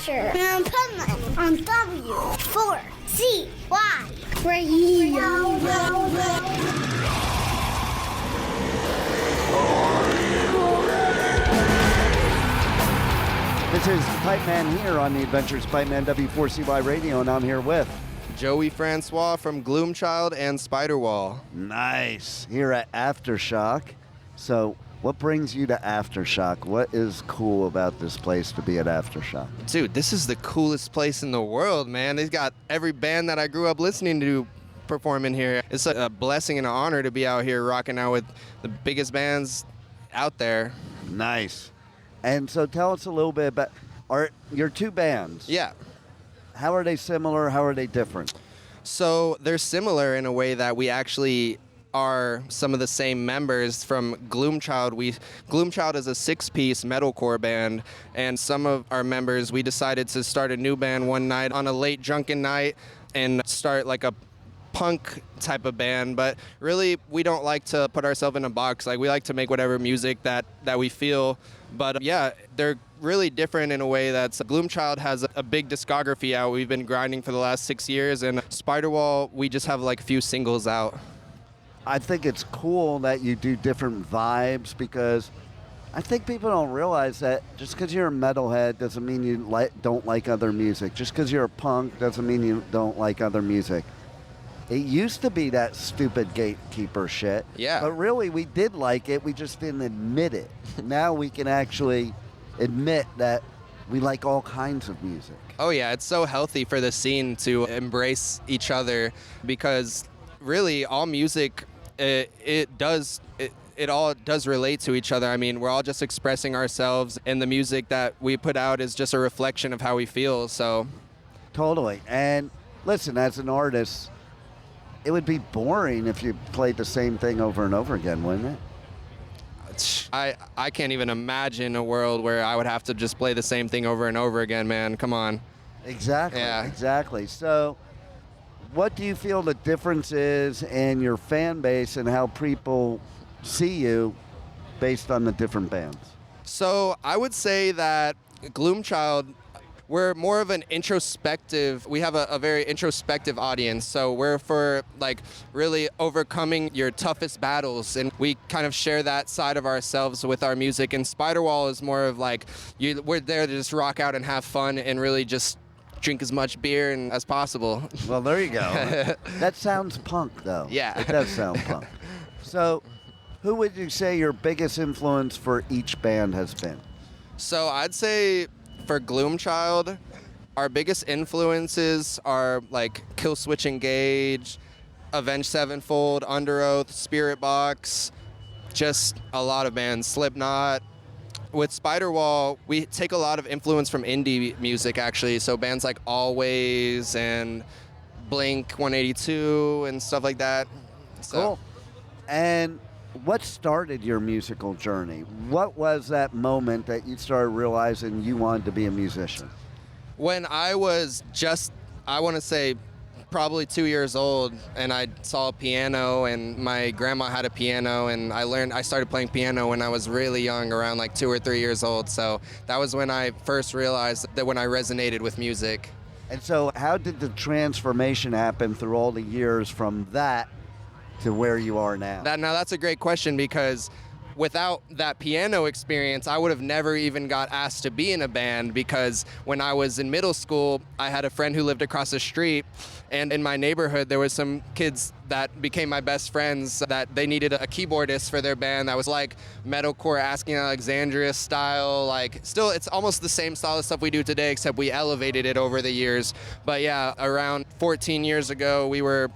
Adventure in Pipeman on W4CY Radio. This is Pipeman here on the Adventures Pipeman W4CY Radio, and I'm here with Joey Francois from Gloomchild and Spiderwall. Nice. Here at Aftershock. So, what brings you to Aftershock? What is cool about this place to be at Aftershock? Dude, this is the coolest place in the world, man. They've got every band that I grew up listening to performing here. It's a blessing and an honor to be out here rocking out with the biggest bands out there. Nice. And so tell us a little bit about your two bands. Yeah. How are they similar? How are they different? So they're similar in a way that we actually are some of the same members from Gloomchild. Gloomchild is a 6-piece metalcore band, and some of our members, we decided to start a new band one night on a late drunken night and start like a punk type of band, but really we don't like to put ourselves in a box. Like, we like to make whatever music that we feel. But yeah, they're really different in a way that Gloomchild has a big discography out. We've been grinding for the last 6 years, and Spiderwall, we just have like a few singles out. I think it's cool that you do different vibes, because I think people don't realize that just because you're a metalhead doesn't mean you don't like other music. Just because you're a punk doesn't mean you don't like other music. It used to be that stupid gatekeeper shit. Yeah. But really, we did like it. We just didn't admit it. Now we can actually admit that we like all kinds of music. Oh, yeah. It's so healthy for the scene to embrace each other, because really all music, it all does relate to each other. I mean, we're all just expressing ourselves, and the music that we put out is just a reflection of how we feel. So Totally. And listen, as an artist, it would be boring if you played the same thing over and over again, wouldn't it? I can't even imagine a world where I would have to just play the same thing over and over again, man. Come on. Exactly. Yeah. Exactly. So what do you feel the difference is in your fan base and how people see you based on the different bands? So I would say that Gloomchild, we're more of an introspective, we have a very introspective audience. So we're for like really overcoming your toughest battles, and we kind of share that side of ourselves with our music. And Spiderwall is more of like, we're there to just rock out and have fun and really just drink as much beer as possible. Well, there you go. That sounds punk, though. Yeah. It does sound punk. So who would you say your biggest influence for each band has been? So I'd say for Gloomchild, our biggest influences are like Killswitch Engage, Avenged Sevenfold, Underoath, Beatbox, just a lot of bands, Slipknot. With Spiderwall, we take a lot of influence from indie music, actually. So bands like Always and Blink 182 and stuff like that. So. Cool. And what started your musical journey? What was that moment that you started realizing you wanted to be a musician? When I was I want to say probably 2 years old, and I saw a piano, and my grandma had a piano, and I started playing piano when I was really young, around like 2 or 3 years old. So that was when I first realized that when I resonated with music. And so how did the transformation happen through all the years from that to where you are now? Now that's a great question, because without that piano experience, I would have never even got asked to be in a band, because when I was in middle school, I had a friend who lived across the street, and in my neighborhood, there was some kids that became my best friends that they needed a keyboardist for their band that was like metalcore, Asking Alexandria style. Like, still, it's almost the same style of stuff we do today, except we elevated it over the years. But yeah, around 14 years ago, I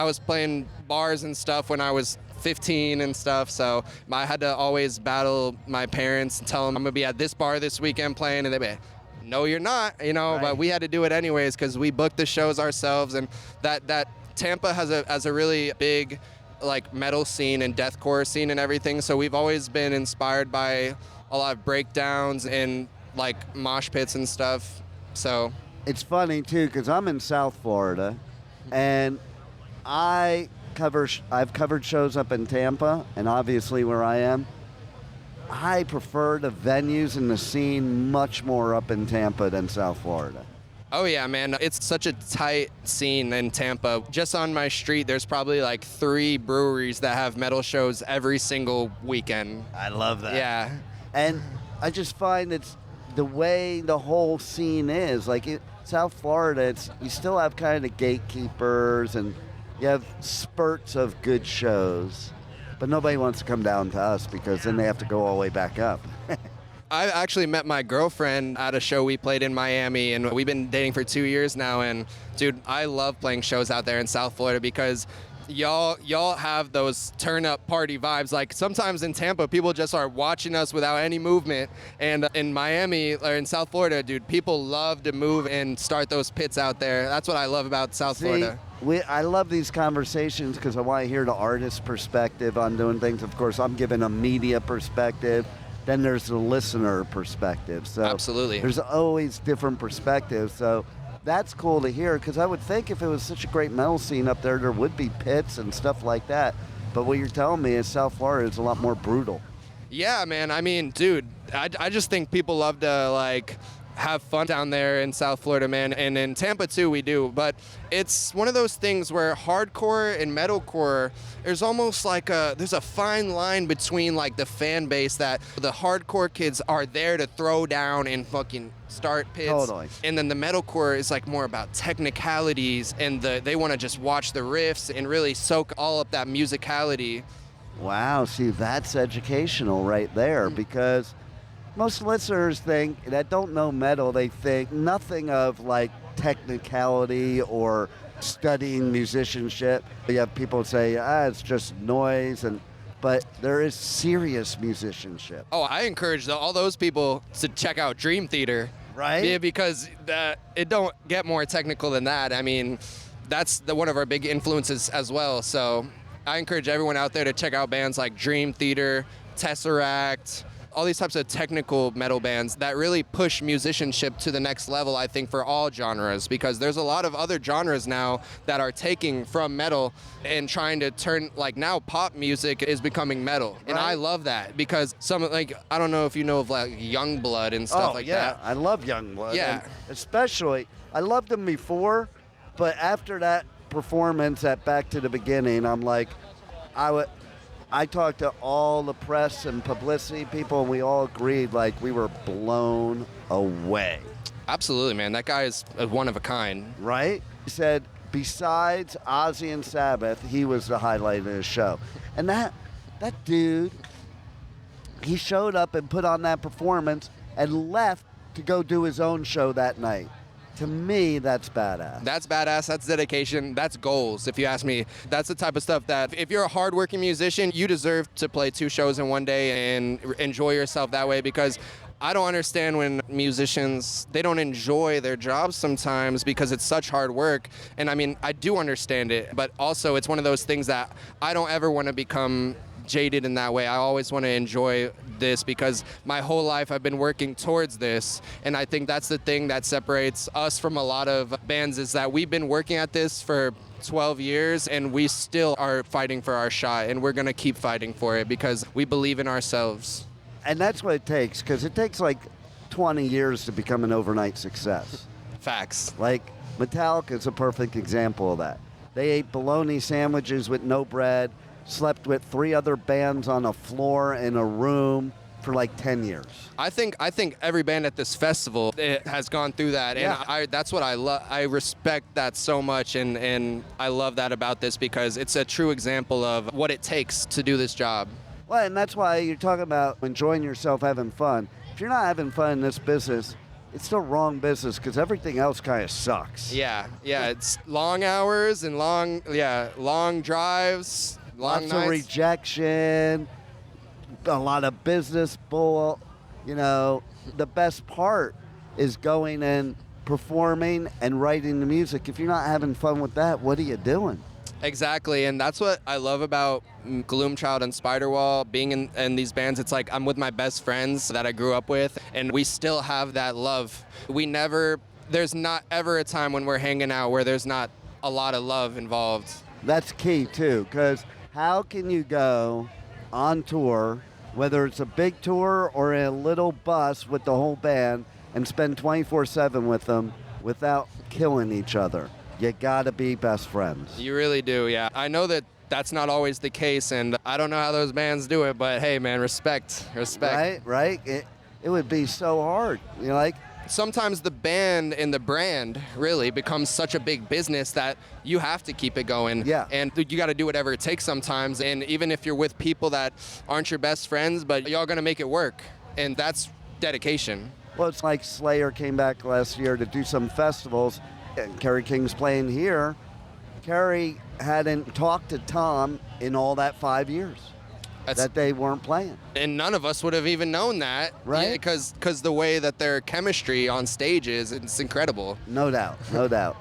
was playing bars and stuff when I was 15 and stuff, so I had to always battle my parents and tell them I'm gonna be at this bar this weekend playing, and they'd be like, no you're not, right. But we had to do it anyways because we booked the shows ourselves. And that Tampa has a really big like metal scene and deathcore scene and everything, so we've always been inspired by a lot of breakdowns and like mosh pits and stuff. So it's funny too, because I'm in South Florida, and I've covered shows up in Tampa, and obviously where I am, I prefer the venues and the scene much more up in Tampa than South Florida. Oh yeah, man. It's such a tight scene in Tampa. Just on my street, there's probably like 3 breweries that have metal shows every single weekend. I love that. Yeah. And I just find it's the way the whole scene is. Like South Florida, you still have kind of gatekeepers and you have spurts of good shows. But nobody wants to come down to us because then they have to go all the way back up. I actually met my girlfriend at a show we played in Miami, and we've been dating for 2 years now. And dude, I love playing shows out there in South Florida because y'all have those turn up party vibes. Like sometimes in Tampa, people just are watching us without any movement. And in Miami or in South Florida, dude, people love to move and start those pits out there. That's what I love about South Florida. I love these conversations because I want to hear the artist perspective on doing things. Of course, I'm giving a media perspective. Then there's the listener perspective. So absolutely. There's always different perspectives. So that's cool to hear because I would think if it was such a great metal scene up there, there would be pits and stuff like that. But what you're telling me is South Florida is a lot more brutal. Yeah, man. I mean, dude, I just think people love to, like, have fun down there in South Florida, man. And in Tampa, too, we do. But it's one of those things where hardcore and metalcore, there's almost like there's a fine line between, like, the fan base that the hardcore kids are there to throw down and fucking start pits. Totally. And then the metalcore is, like, more about technicalities, and they want to just watch the riffs and really soak all up that musicality. Wow, see, that's educational right there because most listeners that don't know metal, they think nothing of like technicality or studying musicianship. You have people say, it's just noise, but there is serious musicianship. Oh, I encourage all those people to check out Dream Theater. Right? Yeah, because it don't get more technical than that. I mean, that's one of our big influences as well. So I encourage everyone out there to check out bands like Dream Theater, Tesseract, all these types of technical metal bands that really push musicianship to the next level, I think, for all genres, because there's a lot of other genres now that are taking from metal and trying to turn, like now pop music is becoming metal. And I love that because I don't know if you know of like Youngblood and stuff like that. I love Youngblood. Yeah. And especially, I loved them before, but after that performance at Back to the Beginning, I'm like, I talked to all the press and publicity people, and we all agreed, like, we were blown away. Absolutely, man. That guy is one of a kind. Right? He said, besides Ozzy and Sabbath, he was the highlight of the show. And that dude, he showed up and put on that performance and left to go do his own show that night. To me, that's badass. That's badass. That's dedication. That's goals, if you ask me. That's the type of stuff that if you're a hardworking musician, you deserve to play 2 shows in one day and enjoy yourself that way, because I don't understand when musicians, they don't enjoy their jobs sometimes because it's such hard work. And I mean, I do understand it, but also it's one of those things that I don't ever want to become jaded in that way. I always want to enjoy this because my whole life I've been working towards this, and I think that's the thing that separates us from a lot of bands, is that we've been working at this for 12 years and we still are fighting for our shot, and we're going to keep fighting for it because we believe in ourselves. And that's what it takes, because it takes like 20 years to become an overnight success. Facts. Like Metallica is a perfect example of that. They ate bologna sandwiches with no bread, slept with 3 other bands on a floor in a room for like 10 years. I think every band at this festival has gone through that, and that's what I love. I respect that so much, and I love that about this because it's a true example of what it takes to do this job. Well, and that's why you're talking about enjoying yourself, having fun. If you're not having fun in this business, it's still wrong business because everything else kind of sucks. Yeah, it's long hours and long drives. Lots of rejection, a lot of business bull. You know, the best part is going and performing and writing the music. If you're not having fun with that, what are you doing? Exactly, and that's what I love about Gloomchild and Spiderwall, being in these bands. It's like I'm with my best friends that I grew up with, and we still have that love. There's not ever a time when we're hanging out where there's not a lot of love involved. That's key, too, because how can you go on tour whether it's a big tour or in a little bus with the whole band, and spend 24/7 with them without killing each other. You gotta be best friends. You really do, yeah. I know that that's not always the case, and I don't know how those bands do it, but hey, man, respect. Right? It would be so hard. Like, sometimes the band and the brand really becomes such a big business that you have to keep it going. Yeah. And you got to do whatever it takes sometimes. And even if you're with people that aren't your best friends, but y'all going to make it work. And that's dedication. well, it's like Slayer came back last year to do some festivals, and Kerry King's playing here. Kerry hadn't talked to Tom in all that 5 years that they weren't playing. And none of us would have even known that. Right. Because the way that their chemistry on stage is, it's incredible. No doubt, no doubt.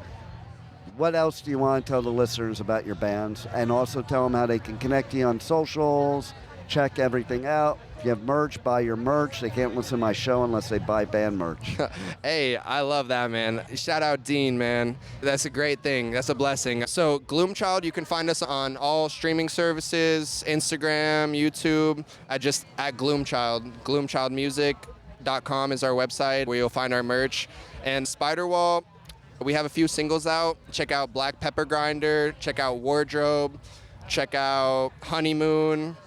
What else do you want to tell the listeners about your bands? And also tell them how they can connect to you on socials, check everything out. If you have merch, buy your merch. They can't listen to my show unless they buy band merch. Hey, I love that, man. Shout out Dean, man. That's a great thing. That's a blessing. So Gloomchild, you can find us on all streaming services, Instagram, YouTube, at Gloomchild. Gloomchildmusic.com is our website where you'll find our merch. And Spiderwall, we have a few singles out. Check out Black Pepper Grinder. Check out Wardrobe. Check out Honeymoon.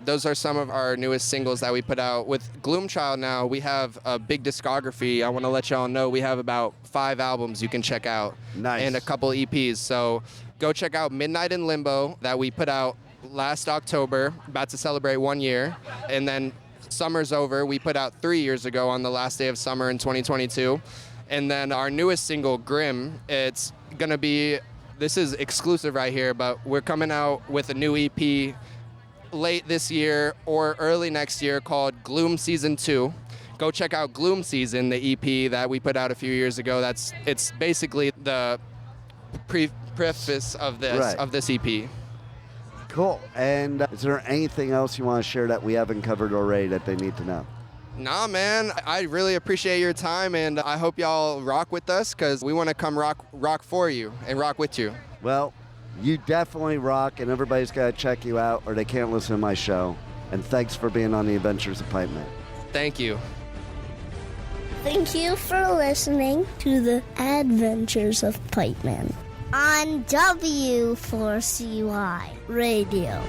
Those are some of our newest singles that we put out. With Gloomchild now, we have a big discography. I want to let y'all know we have about 5 albums you can check out. Nice. And a couple EPs. So go check out Midnight in Limbo that we put out last October, about to celebrate 1 year. And then Summer's Over, we put out 3 years ago on the last day of summer in 2022. And then our newest single, Grim, it's going to be, this is exclusive right here, but we're coming out with a new EP late this year or early next year called Gloom Season 2. Go check out Gloom Season, the EP that we put out a few years ago. It's basically the preface of this Right. of this EP. Cool. And is there anything else you want to share that we haven't covered already that they need to know? Nah, man, I really appreciate your time, and I hope y'all rock with us, because we want to come rock for you and rock with you. Well, you definitely rock, and everybody's got to check you out or they can't listen to my show. And thanks for being on the Adventures of Pipeman. Thank you. Thank you for listening to the Adventures of Pipeman on W4CY Radio.